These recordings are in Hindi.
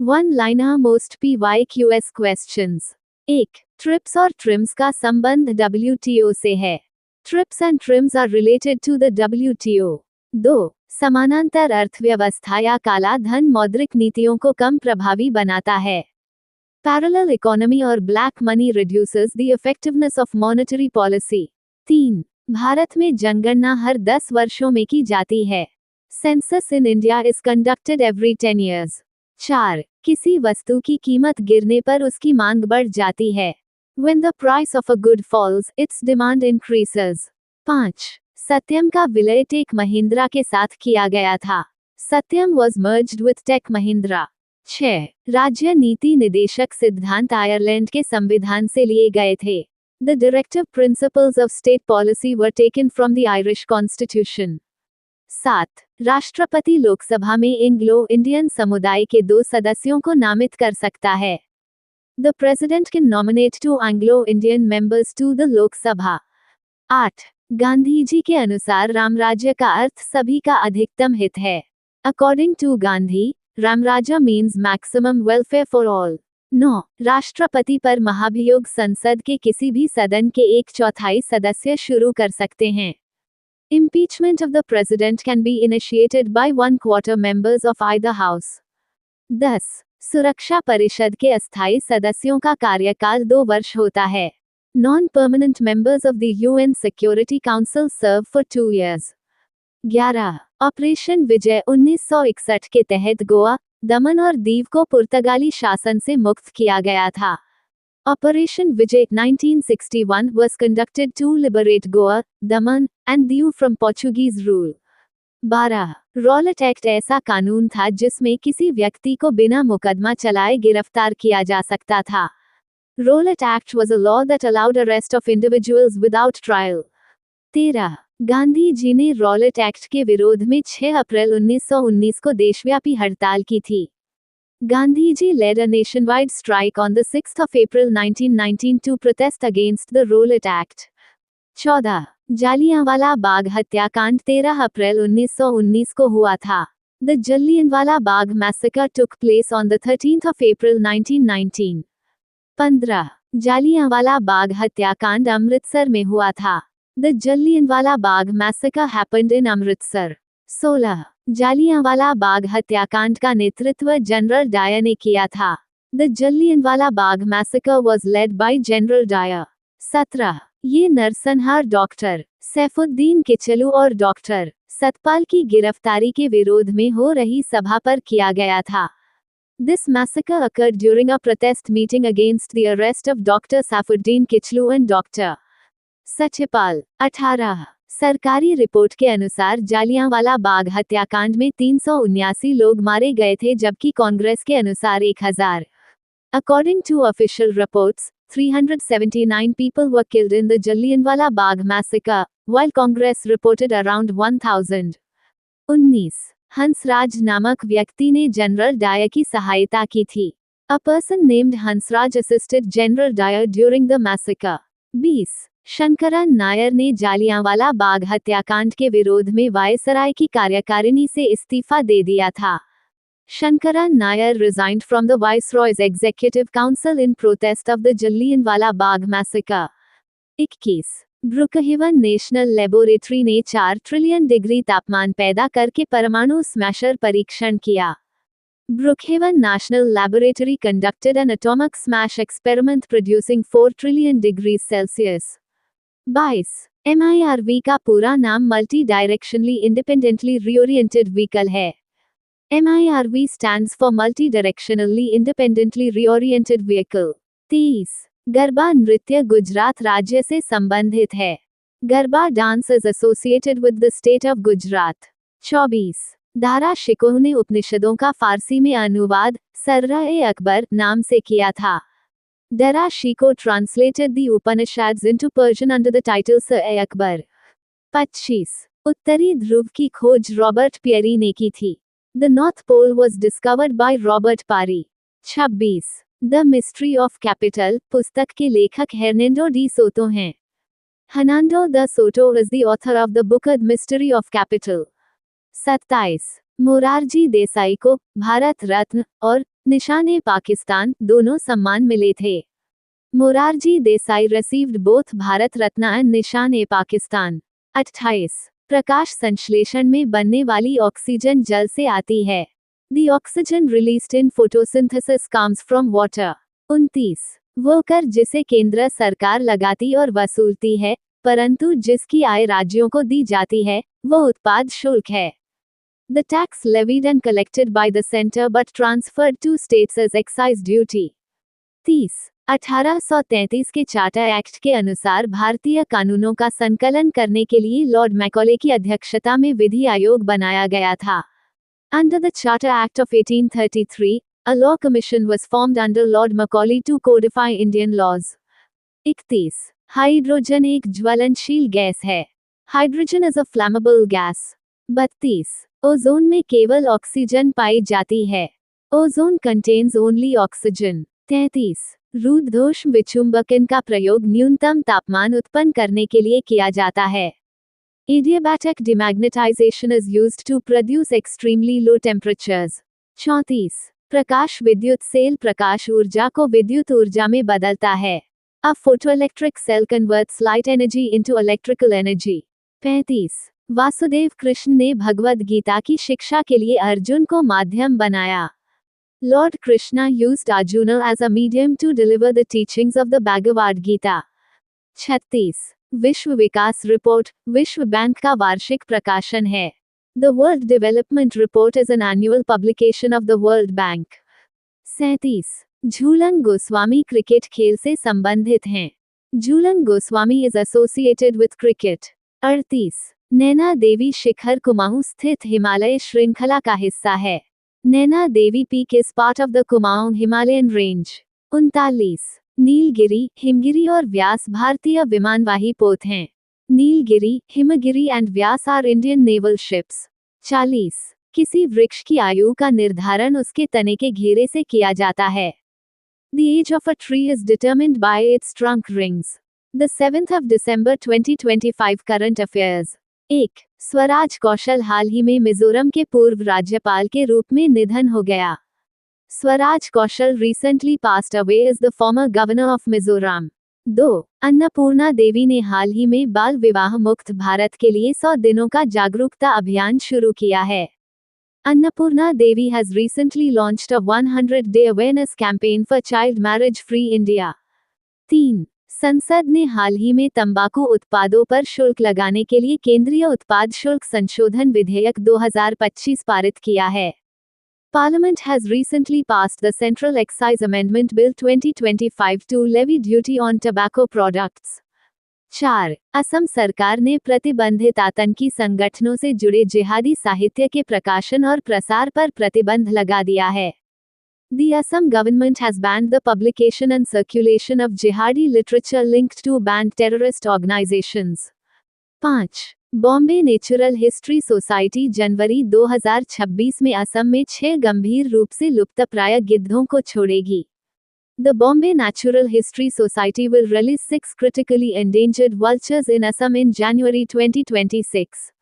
One liner most PYQS questions. 1. TRIPS और ट्रिम्स का संबंध WTO से है। TRIPS and TRIMS are related to the WTO। 2. समानांतर अर्थव्यवस्था या काला धन मौद्रिक नीतियों को कम प्रभावी बनाता है। पैरेलल इकोनॉमी और black money reduces the effectiveness of monetary policy. 3. Bharat में जनगणना हर 10 वर्षों में की जाती है। Census in India is conducted every 10 years। 4. किसी वस्तु की कीमत गिरने पर उसकी मांग बढ़ जाती है। When the price of a good falls, its demand increases। 5. सत्यम का विलय टेक महिंद्रा के साथ किया गया था। Satyam was merged with Tech Mahindra. 6. राज्य नीति निदेशक सिद्धांत आयरलैंड के संविधान से लिए गए थे। The directive principles of state policy were taken from the Irish Constitution। 7. राष्ट्रपति लोकसभा में एंग्लो इंडियन समुदाय के 2 सदस्यों को नामित कर सकता है। The president can nominate 2 Anglo-Indian members to the Lok Sabha। 8. Gandhi ji के अनुसार रामराज्य का अर्थ सभी का अधिकतम हित है। According to Gandhi, Ramrajya means maximum welfare for all। 9. राष्ट्रपति पर महाभियोग संसद के किसी भी सदन के 1/4 सदस्य शुरू कर सकते हैं। Impeachment of the president can be initiated by 1/4 members of either house। 10. सुरक्षा परिषद के अस्थायी सदस्यों का कार्यकाल 2 वर्ष होता है। Non-permanent members of the UN Security Council serve for 2 years। 11. Operation विजय 1961 के तहत गोवा, दमन और दीव को पुर्तगाली शासन से मुक्त किया गया था। Operation Vijay 1961 was conducted to liberate Goa, Daman, and Diu from Portuguese rule। 12. Rowlatt act ऐसा कानून था जिसमें किसी व्यक्ति को बिना मुकदमा चलाए गिरफ्तार किया जा सकता था। Rowlatt Act was a law that allowed arrest of individuals without trial। 13. Gandhi ji ने रॉलेट एक्ट के विरोध में 6 अप्रैल 1919 को देशव्यापी हड़ताल की थी। Gandhi ji led a nationwide strike on the 6th of April 1919 to protest against the Rowlatt Act। 14. Jallianwala Bagh हत्याकांड 13 अप्रैल 1919 को हुआ था। The Jallianwala Bagh massacre took place on the 13th of April 1919। 15. Jallianwala Bagh हत्याकांड अमृतसर में हुआ था। The Jallianwala Bagh massacre happened in Amritsar। 16. Jallianwala Bagh हत्याकांड का नेतृत्व जनरल डायर ने किया था। The Jallianwala Bagh massacre was led by general Dyer. 17. ये नरसंहार डॉक्टर सैफुद्दीन किचलू और डॉक्टर सतपाल की गिरफ्तारी के विरोध में हो रही सभा पर किया गया था। This massacre occurred during a protest meeting against the arrest of doctor Saifuddin Kitchlew and doctor Satyapal. 18. सरकारी रिपोर्ट के अनुसार जालियांवाला बाग हत्याकांड में 379 लोग मारे गए थे जबकि कांग्रेस के अनुसार 1000। According to official reports, 379 people were killed in the Jallianwala Bagh massacre, while Congress reported around 1000। 19. Hansraj नामक व्यक्ति ने जनरल डायर की सहायता की थी। A person named Hansraj assisted General Dyer during the massacre। 20. Shankaran Nair ने जालियांवाला बाग हत्याकांड के विरोध में वायसराय की कार्यकारिणी से इस्तीफा दे दिया था। Sankaran Nair resigned from the Viceroy's Executive Council in protest of the Jallianwala Bagh massacre। 21. Brookhaven national laboratory ने 4 ट्रिलियन डिग्री तापमान पैदा करके परमाणु स्मैशर परीक्षण किया। Brookhaven National Laboratory conducted an atomic smash experiment producing 4 trillion degrees Celsius। 22. MIRV का पूरा नाम multi directionally independently reoriented vehicle है। MIRV stands for multi directionally independently reoriented vehicle. 23. Garba नृत्य गुजरात राज्य से संबंधित है। Garba dance is associated with the state of Gujarat. 24. Dara Shikoh ने उपनिषदों का फारसी में अनुवाद सर्रा-ए-अकबर नाम से किया था। Dara Shikoh translated the Upanishads into Persian under the title Sir-e-Akbar। 25. उत्तरी ध्रुव की खोज रॉबर्ट पियरी ने की थी। The North Pole was discovered by Robert Parry। 26. The Mystery of Capital पुस्तक के लेखक हर्नांडो डी सोतो हैं। Hernando de Soto is the author of the book The Mystery of Capital। 27. Morarji Desai को भारत रत्न और निशान-ए-पाकिस्तान दोनों सम्मान मिले थे। Morarji Desai received both Bharat Ratna and Nishan e Pakistan. 28 प्रकाश संश्लेषण में बनने वाली ऑक्सीजन जल से आती है। The oxygen released in photosynthesis comes from water. 29 वो कर जिसे केंद्र सरकार लगाती और वसूलती है, परंतु जिसकी आय राज्यों को दी जाती है, वो उत्पाद शुल्क है। The tax levied and collected by the center but transferred to states as excise duty. 30 1833 के चार्टर एक्ट के अनुसार भारतीय कानूनों का संकलन करने के लिए लॉर्ड मैकॉले की अध्यक्षता में विधि आयोग बनाया गया था। Under the Charter Act of 1833, a law commission was formed under Lord Macaulay to codify Indian laws. 31 hydrogen एक ज्वलनशील गैस है। Hydrogen is a flammable gas. 32 ozone में केवल ऑक्सीजन पाई जाती है। Ozone contains only oxygen. 33 रूद्धोष विचुंबकन का प्रयोग न्यूनतम तापमान उत्पन्न करने के लिए किया जाता है। Adiabatic demagnetization is used to produce extremely low temperatures. 34 प्रकाश विद्युत सेल प्रकाश ऊर्जा को विद्युत ऊर्जा में बदलता है। A photoelectric cell converts light energy into electrical energy. 35 Vasudev Krishna ने भगवद गीता की शिक्षा के लिए अर्जुन को माध्यम बनाया। Lord Krishna used Arjuna as a medium to deliver the teachings of the Bhagavad Gita. 36 विश्व विकास रिपोर्ट विश्व बैंक का वार्षिक प्रकाशन है। The World Development Report is an annual publication of the World Bank. 37 Jhulan Goswami cricket खेल से संबंधित हैं। Jhulan Goswami is associated with cricket. 38 Naina Devi शिखर कुमाऊं स्थित हिमालय श्रृंखला का हिस्सा है। Naina Devi peak is part of the Kumaon Himalayan range. 39 Nilgiri Himgiri और व्यास भारतीय विमानवाही पोत हैं। Nilgiri Himgiri and Vyas are Indian naval ships. 40 किसी वृक्ष की आयु का निर्धारण उसके तने के घेरे से किया जाता है। The age of a tree is determined by its trunk rings. The 7th of December 2025 current affairs. 1. Swaraj कौशल हाल ही में मिजोरम के पूर्व राज्यपाल के रूप में निधन हो गया। स्वराज कौशल recently passed away as the former governor of Mizoram. 2. Annapurna देवी ने हाल ही में बाल विवाह मुक्त भारत के लिए 100 दिनों का जागरूकता अभियान शुरू किया है। Annapurna Devi has recently launched a 100-day awareness campaign for child marriage-free India. 3. संसद ने हाल ही में तंबाकू उत्पादों पर शुल्क लगाने के लिए केंद्रीय उत्पाद शुल्क संशोधन विधेयक 2025 पारित किया है। Parliament has recently passed the Central Excise Amendment Bill 2025 to levy duty on tobacco products. 4. Assam सरकार ने प्रतिबंधित आतंकी संगठनों से जुड़े जिहादी साहित्य के प्रकाशन और प्रसार पर प्रतिबंध लगा दिया है। The Assam government has banned the publication and circulation of jihadi literature linked to banned terrorist organizations. 5. Bombay natural history society जनवरी 2026 में असम में 6 गंभीर रूप से लुप्तप्राय गिद्धों को छोड़ेगी। The Bombay Natural History Society will release 6 critically endangered vultures in Assam in January 2026.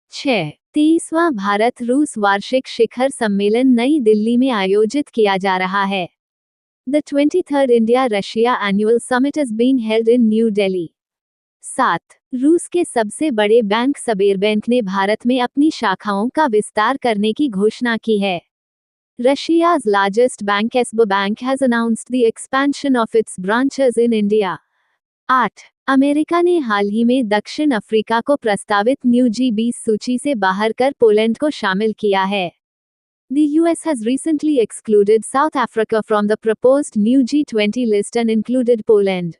6. 23वां Bharat रूस वार्षिक शिखर सम्मेलन नई दिल्ली में आयोजित किया जा रहा है। The 23rd India-Russia Annual Summit is being held in New Delhi. 7. रूस के सबसे बड़े बैंक सबेरबैंक ने भारत में अपनी शाखाओं का विस्तार करने की घोषणा की है। Russia's largest bank Sberbank has announced the expansion of its branches in India. 8. America ने हाल ही में दक्षिण अफ्रीका को प्रस्तावित न्यू G20 सूची से बाहर कर पोलैंड को शामिल किया है। The US has recently excluded South Africa from the proposed new G20 list and included Poland.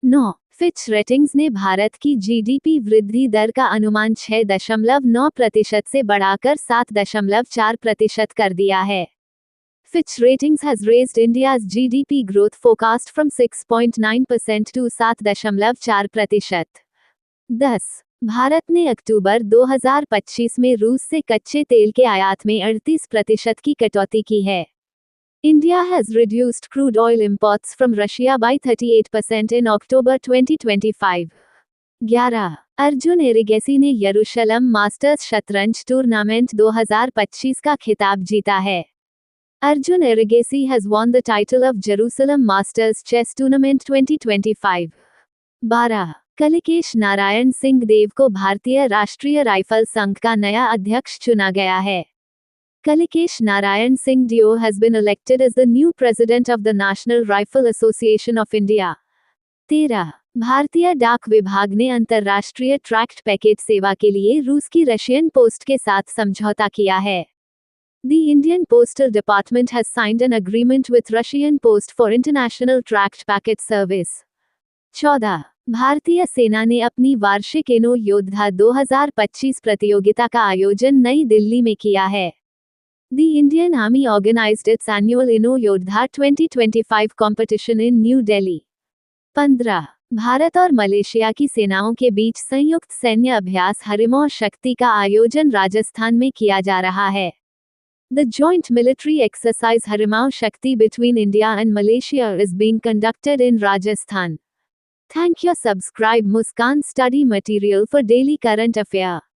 9. Fitch ratings ने भारत की जीडीपी वृद्धि दर का अनुमान 6.9% से बढ़ाकर 7.4% कर दिया है। Fitch Ratings has raised India's GDP growth forecast from 6.9% to 7.4%. 10. Bharat ने अक्टूबर 2025 में रूस से कच्चे तेल के आयात में 38% की कटौती की है। India has reduced crude oil imports from Russia by 38% in October 2025. 11. Arjun Erigaisi ने यरूशलम मास्टर्स शतरंज टूर्नामेंट 2025 का खिताब जीता है। Arjun Erigaisi has won the title of Jerusalem Masters Chess Tournament 2025। 12. Kalikesh Narayan Singh देव को भारतीय राष्ट्रीय राइफल संघ का नया अध्यक्ष चुना गया है। Kalikesh Narayan Singh Deo has been elected as the new president of the National Rifle Association of India। 13. भारतीय डाक विभाग ने अंतर्राष्ट्रीय ट्रैक्ट पैकेज सेवा के लिए रूस की रशियन पोस्ट के साथ समझौता किया है। The Indian Postal Department has signed an agreement with Russian Post for international tracked packet service। 14. भारतीय सेना ने अपनी वार्षिक इनो योद्धा 2025 प्रतियोगिता का आयोजन नई दिल्ली में किया है। The Indian Army organized its annual इनो योद्धा 2025 competition in New Delhi। 15. Bharat और मलेशिया की सेनाओं के बीच संयुक्त सैन्य अभ्यास हरिमौर शक्ति का आयोजन राजस्थान में किया जा रहा है। The joint military exercise Harimau Shakti between India and Malaysia is being conducted in Rajasthan। Thank you. Subscribe Muskan Study Material for daily current affair।